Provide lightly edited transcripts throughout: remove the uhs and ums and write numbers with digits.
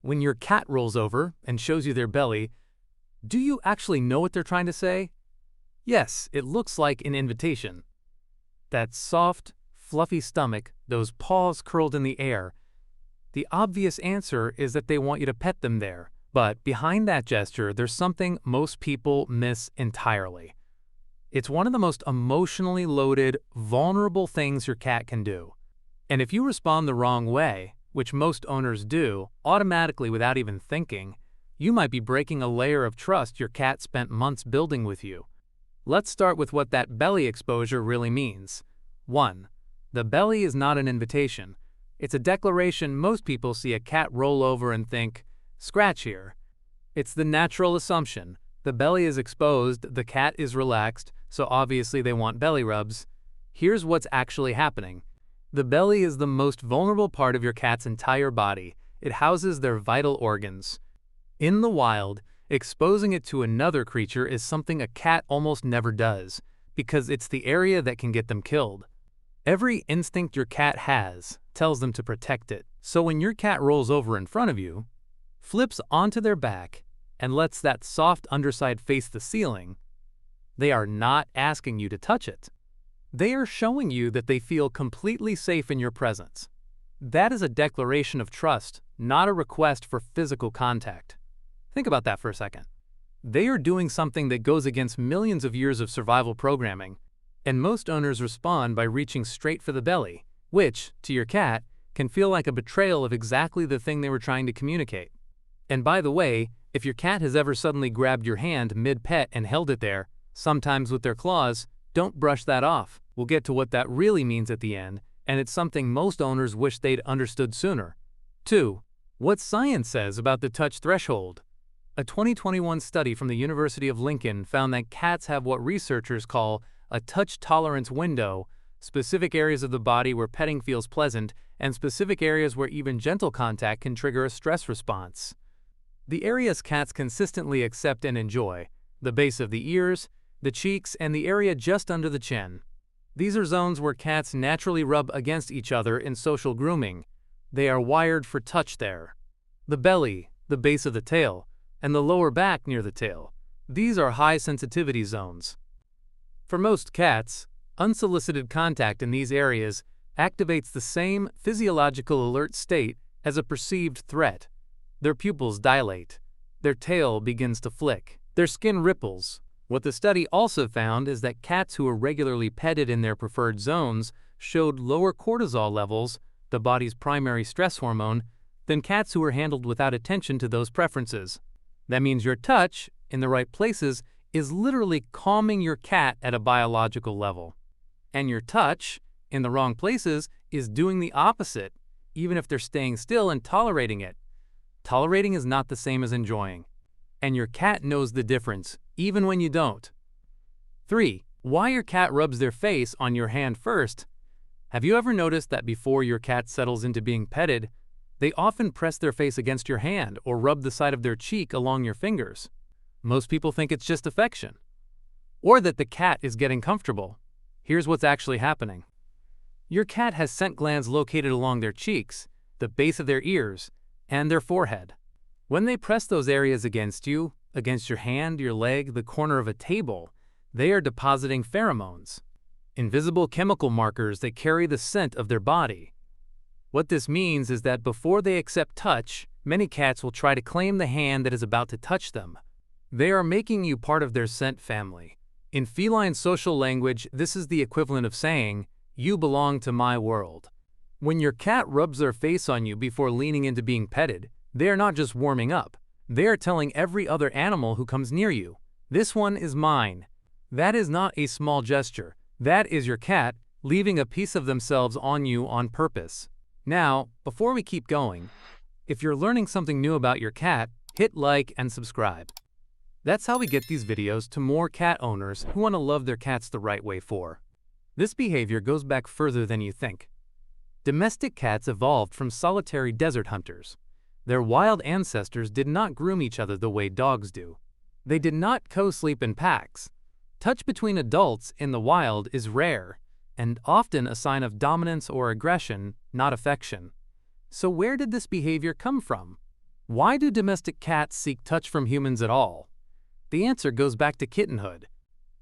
When your cat rolls over and shows you their belly, do you actually know what they're trying to say? Yes, it looks like an invitation. That soft, fluffy stomach, those paws curled in the air. The obvious answer is that they want you to pet them there. But behind that gesture, there's something most people miss entirely. It's one of the most emotionally loaded, vulnerable things your cat can do. And if you respond the wrong way, which most owners do, automatically without even thinking, you might be breaking a layer of trust your cat spent months building with you. Let's start with what that belly exposure really means. 1. The belly is not an invitation. It's a declaration. Most people see a cat roll over and think, "Scratch here." It's the natural assumption. The belly is exposed, the cat is relaxed, so obviously they want belly rubs. Here's what's actually happening. The belly is the most vulnerable part of your cat's entire body. It houses their vital organs. In the wild, exposing it to another creature is something a cat almost never does, because it's the area that can get them killed. Every instinct your cat has tells them to protect it. So when your cat rolls over in front of you, flips onto their back, and lets that soft underside face the ceiling, they are not asking you to touch it. They are showing you that they feel completely safe in your presence. That is a declaration of trust, not a request for physical contact. Think about that for a second. They are doing something that goes against millions of years of survival programming, and most owners respond by reaching straight for the belly, which, to your cat, can feel like a betrayal of exactly the thing they were trying to communicate. And by the way, if your cat has ever suddenly grabbed your hand mid-pet and held it there, sometimes with their claws, don't brush that off. We'll get to what that really means at the end, and it's something most owners wish they'd understood sooner. 2. What science says about the touch threshold. A 2021 study from the University of Lincoln found that cats have what researchers call a touch tolerance window, specific areas of the body where petting feels pleasant, and specific areas where even gentle contact can trigger a stress response. The areas cats consistently accept and enjoy: the base of the ears, the cheeks, and the area just under the chin. These are zones where cats naturally rub against each other in social grooming. They are wired for touch there. The belly, the base of the tail, and the lower back near the tail. These are high sensitivity zones. For most cats, unsolicited contact in these areas activates the same physiological alert state as a perceived threat. Their pupils dilate. Their tail begins to flick. Their skin ripples. What the study also found is that cats who were regularly petted in their preferred zones showed lower cortisol levels, the body's primary stress hormone, than cats who were handled without attention to those preferences. That means your touch, in the right places, is literally calming your cat at a biological level. And your touch, in the wrong places, is doing the opposite, even if they're staying still and tolerating it. Tolerating is not the same as enjoying. And your cat knows the difference, even when you don't. 3. Why your cat rubs their face on your hand first. Have you ever noticed that before your cat settles into being petted, they often press their face against your hand or rub the side of their cheek along your fingers? Most people think it's just affection, or that the cat is getting comfortable. Here's what's actually happening. Your cat has scent glands located along their cheeks, the base of their ears, and their forehead. When they press those areas against you, against your hand, your leg, the corner of a table, they are depositing pheromones, invisible chemical markers that carry the scent of their body. What this means is that before they accept touch, many cats will try to claim the hand that is about to touch them. They are making you part of their scent family. In feline social language, this is the equivalent of saying, "You belong to my world." When your cat rubs their face on you before leaning into being petted, they are not just warming up. They are telling every other animal who comes near you, "This one is mine." That is not a small gesture. That is your cat leaving a piece of themselves on you on purpose. Now, before we keep going, if you're learning something new about your cat, hit like and subscribe. That's how we get these videos to more cat owners who want to love their cats the right way for. This behavior goes back further than you think. Domestic cats evolved from solitary desert hunters. Their wild ancestors did not groom each other the way dogs do. They did not co-sleep in packs. Touch between adults in the wild is rare, and often a sign of dominance or aggression, not affection. So where did this behavior come from? Why do domestic cats seek touch from humans at all? The answer goes back to kittenhood.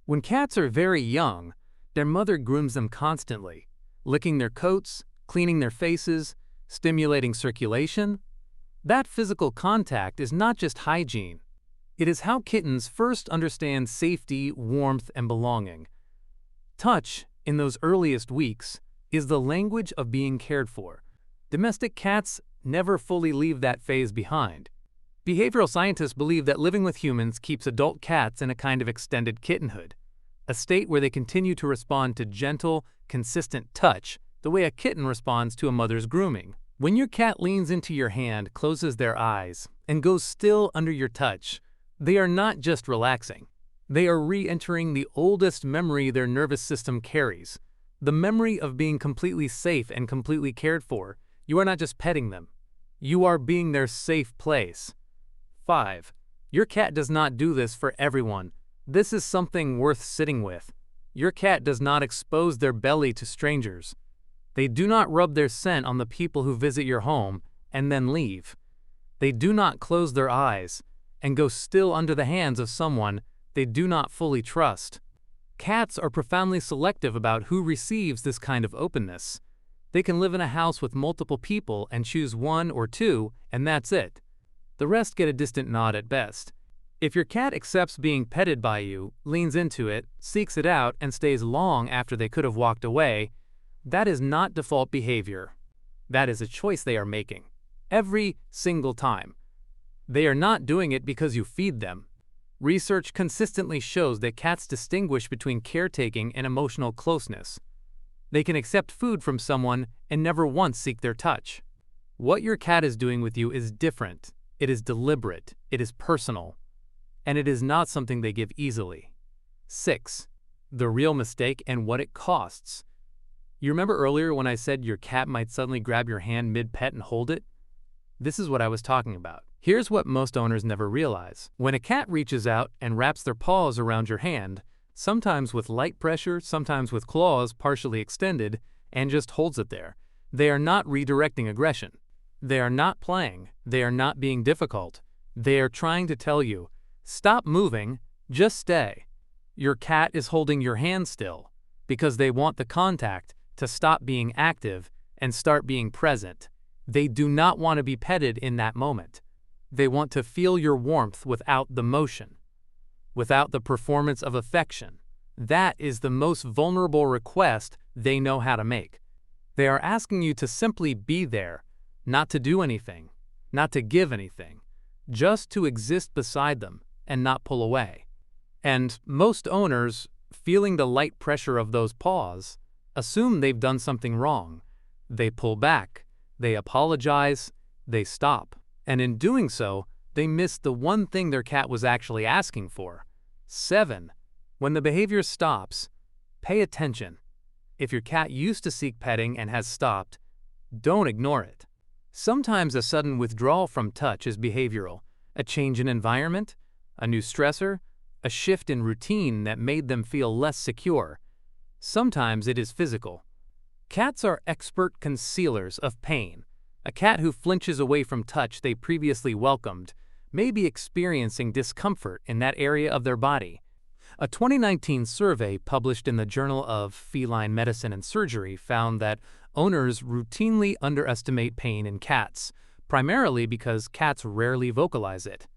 When cats are very young, their mother grooms them constantly, licking their coats, cleaning their faces, stimulating circulation. That physical contact is not just hygiene. It is how kittens first understand safety, warmth, and belonging. Touch, in those earliest weeks, is the language of being cared for. Domestic cats never fully leave that phase behind. Behavioral scientists believe that living with humans keeps adult cats in a kind of extended kittenhood, a state where they continue to respond to gentle, consistent touch, the way a kitten responds to a mother's grooming. When your cat leans into your hand, closes their eyes, and goes still under your touch, they are not just relaxing. They are re-entering the oldest memory their nervous system carries, the memory of being completely safe and completely cared for. You are not just petting them. You are being their safe place. 5. Your cat does not do this for everyone. This is something worth sitting with. Your cat does not expose their belly to strangers. They do not rub their scent on the people who visit your home and then leave. They do not close their eyes and go still under the hands of someone they do not fully trust. Cats are profoundly selective about who receives this kind of openness. They can live in a house with multiple people and choose one or two, and that's it. The rest get a distant nod at best. If your cat accepts being petted by you, leans into it, seeks it out, and stays long after they could have walked away, that is not default behavior. That is a choice they are making. Every single time. They are not doing it because you feed them. Research consistently shows that cats distinguish between caretaking and emotional closeness. They can accept food from someone and never once seek their touch. What your cat is doing with you is different. It is deliberate. It is personal. And it is not something they give easily. 6. The real mistake and what it costs. You remember earlier when I said your cat might suddenly grab your hand mid-pet and hold it? This is what I was talking about. Here's what most owners never realize. When a cat reaches out and wraps their paws around your hand, sometimes with light pressure, sometimes with claws partially extended, and just holds it there, they are not redirecting aggression. They are not playing. They are not being difficult. They are trying to tell you, stop moving, just stay. Your cat is holding your hand still because they want the contact to stop being active and start being present. They do not want to be petted in that moment. They want to feel your warmth without the motion, without the performance of affection. That is the most vulnerable request they know how to make. They are asking you to simply be there, not to do anything, not to give anything, just to exist beside them and not pull away. And most owners, feeling the light pressure of those paws, assume they've done something wrong. They pull back, they apologize, they stop. And in doing so, they miss the one thing their cat was actually asking for. 7. When the behavior stops, pay attention. If your cat used to seek petting and has stopped, don't ignore it. Sometimes a sudden withdrawal from touch is behavioral, a change in environment, a new stressor, a shift in routine that made them feel less secure. Sometimes it is physical. Cats are expert concealers of pain. A cat who flinches away from touch they previously welcomed may be experiencing discomfort in that area of their body. A 2019 survey published in the Journal of Feline Medicine and Surgery found that owners routinely underestimate pain in cats, primarily because cats rarely vocalize it.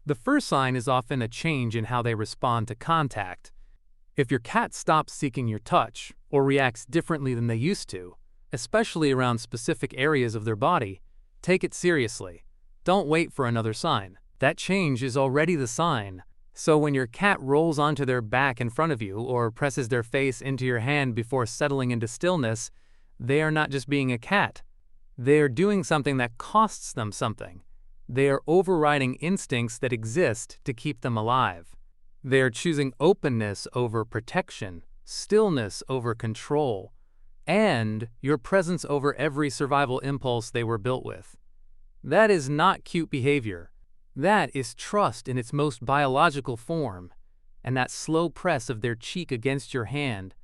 The first sign is often a change in how they respond to contact. If your cat stops seeking your touch or reacts differently than they used to, especially around specific areas of their body, take it seriously. Don't wait for another sign. That change is already the sign. So when your cat rolls onto their back in front of you or presses their face into your hand before settling into stillness, they are not just being a cat. They are doing something that costs them something. They are overriding instincts that exist to keep them alive. They are choosing openness over protection, stillness over control, and your presence over every survival impulse they were built with. That is not cute behavior. That is trust in its most biological form, and that slow press of their cheek against your hand,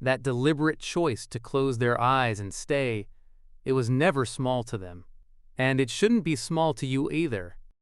that deliberate choice to close their eyes and stay, it was never small to them. And it shouldn't be small to you either.